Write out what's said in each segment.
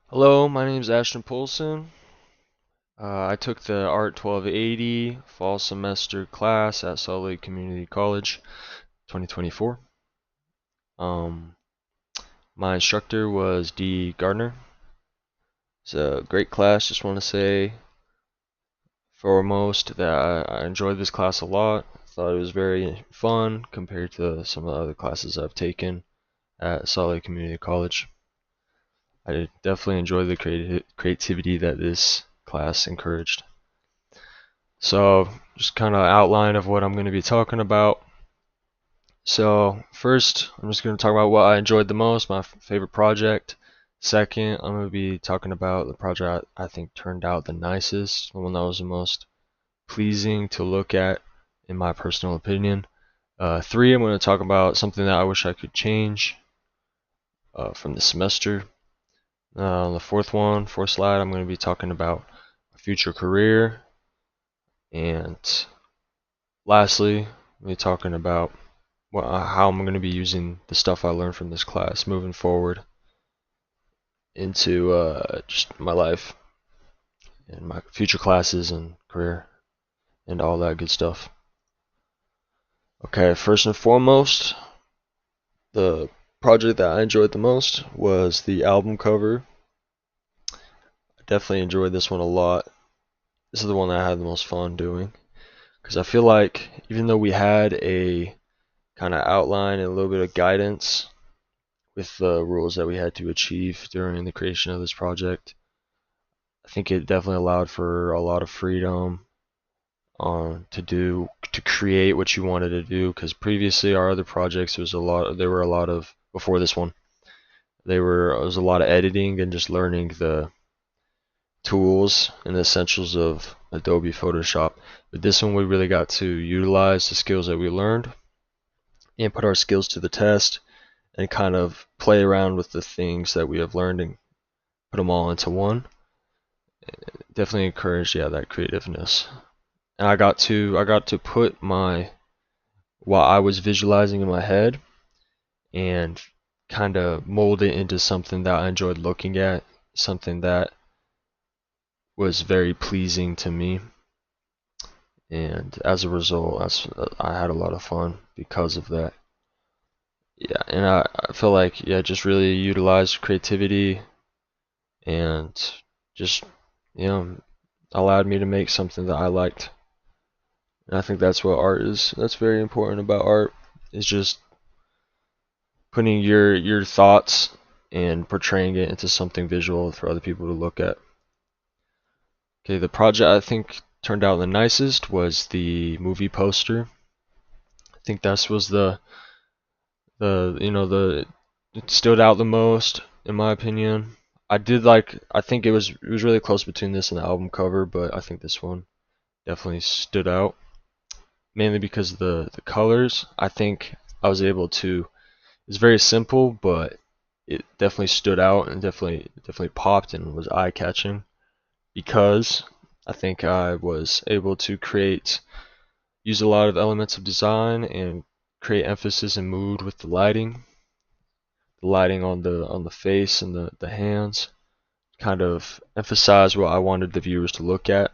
Hello, my name is Ashton Poulsen. I took the Art 1280 fall semester class at Salt Lake Community College 2024. Um, my instructor was D. Gardner. It's a great class. Just want to say foremost that I enjoyed this class a lot. Thought it was very fun compared to some of the other classes I've taken at Salt Lake Community College. I definitely enjoyed the creativity that this class encouraged. So, just kind of outline of what I'm going to be talking about. So, first, I'm just going to talk about what I enjoyed the most, my favorite project. Second, I'm going to be talking about the project I think turned out the nicest, the one that was the most pleasing to look at, in my personal opinion. Three, I'm going to talk about something that I wish I could change from the semester. On the fourth slide, I'm going to be talking about a future career. And lastly, we'll be talking about how I'm going to be using the stuff I learned from this class moving forward into just my life and my future classes and career and all that good stuff. Okay, first and foremost, the project that I enjoyed the most was the album cover. I definitely enjoyed this one a lot. This is the one that I had the most fun doing because I feel like even though we had a kind of outline and a little bit of guidance with the rules that we had to achieve during the creation of this project, I think it definitely allowed for a lot of freedom to create what you wanted to do. Because previously our other projects there were a lot of before this one there was a lot of editing and just learning the tools and the essentials of Adobe Photoshop. But this one we really got to utilize the skills that we learned and put our skills to the test and kind of play around with the things that we have learned and put them all into one. Definitely encouraged, yeah, that creativeness. And I got to put my what I was visualizing in my head and kind of mold it into something that I enjoyed looking at, something that was very pleasing to me. And as a result, I had a lot of fun because of that. Yeah, and I feel like, yeah, just really utilized creativity and just, you know, allowed me to make something that I liked. And I think that's what art is. That's very important about art, is just putting your thoughts and portraying it into something visual for other people to look at. Okay, the project I think turned out the nicest was the movie poster. I think this was the it stood out the most in my opinion. I think it was really close between this and the album cover, but I think this one definitely stood out mainly because of the colors. I think I was able to. It's very simple, but it definitely stood out and definitely popped and was eye catching because I think I was able to use a lot of elements of design and create emphasis and mood with the lighting on the face and the hands, kind of emphasize what I wanted the viewers to look at.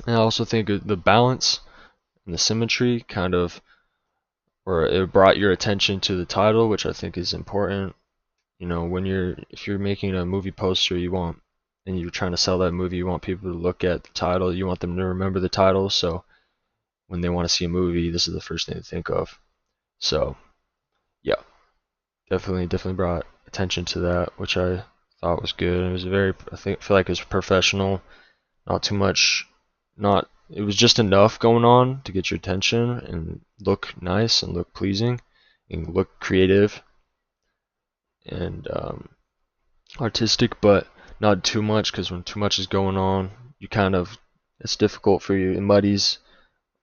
And I also think the balance and the symmetry kind of, or it brought your attention to the title, which I think is important. You know, if you're making a movie poster, and you're trying to sell that movie, you want people to look at the title, you want them to remember the title, so when they want to see a movie, this is the first thing to think of. So, yeah, definitely brought attention to that, which I thought was good. It was feel like it was professional, not too much, not, it was just enough going on to get your attention and look nice and look pleasing and look creative and artistic, but not too much, because when too much is going on, it's difficult for you. It muddies,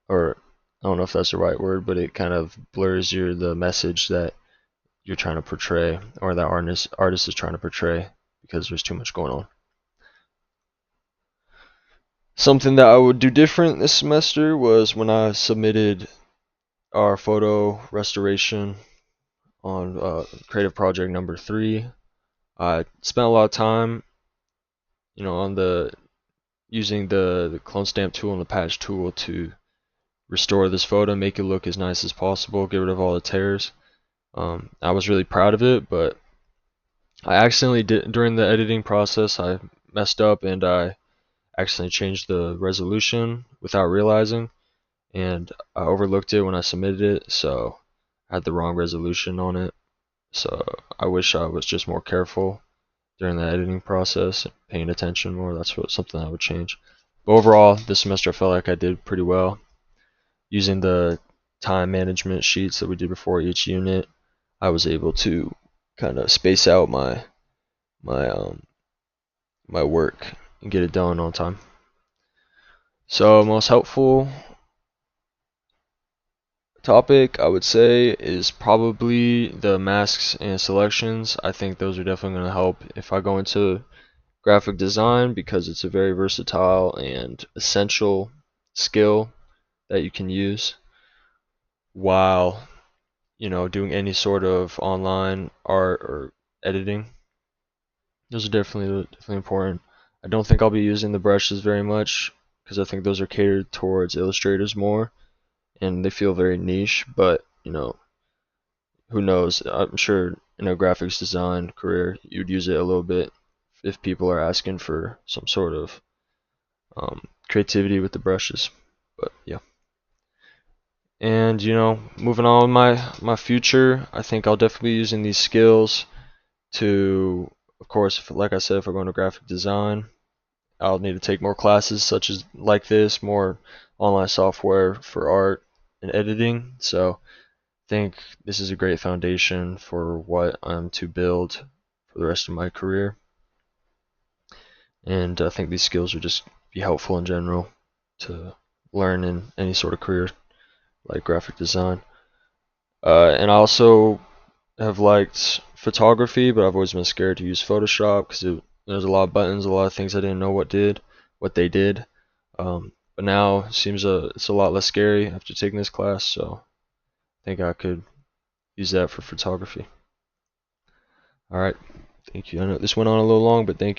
or I don't know if that's the right word, but it kind of blurs the message that you're trying to portray, or that artist is trying to portray, because there's too much going on. Something that I would do different this semester was when I submitted our photo restoration on creative project number 3. I spent a lot of time, on the using the clone stamp tool and the patch tool to restore this photo, make it look as nice as possible, get rid of all the tears. I was really proud of it, but I accidentally did during the editing process. I messed up and I accidentally changed the resolution without realizing, and I overlooked it when I submitted it, so I had the wrong resolution on it. So I wish I was just more careful during the editing process, paying attention more. That's something I would change. But overall, this semester I felt like I did pretty well using the time management sheets that we did before each unit. I was able to kind of space out my my work and get it done on time. So most helpful topic I would say is probably the masks and selections. I think those are definitely going to help if I go into graphic design because it's a very versatile and essential skill that you can use while doing any sort of online art or editing. Those are definitely important. I don't think I'll be using the brushes very much because I think those are catered towards illustrators more and they feel very niche, but who knows? I'm sure in a graphics design career you'd use it a little bit if people are asking for some sort of creativity with the brushes. But yeah. And moving on with my future, I think I'll definitely be using these skills to, of course, like I said, if we're going to graphic design, I'll need to take more classes such as like this, more online software for art and editing. So I think this is a great foundation for what I'm to build for the rest of my career. And I think these skills would just be helpful in general to learn in any sort of career like graphic design. And I also have liked photography, but I've always been scared to use Photoshop because there's a lot of buttons, a lot of things I didn't know what they did. But now it seems it's a lot less scary after taking this class, so I think I could use that for photography. All right, thank you. I know this went on a little long, but thank you.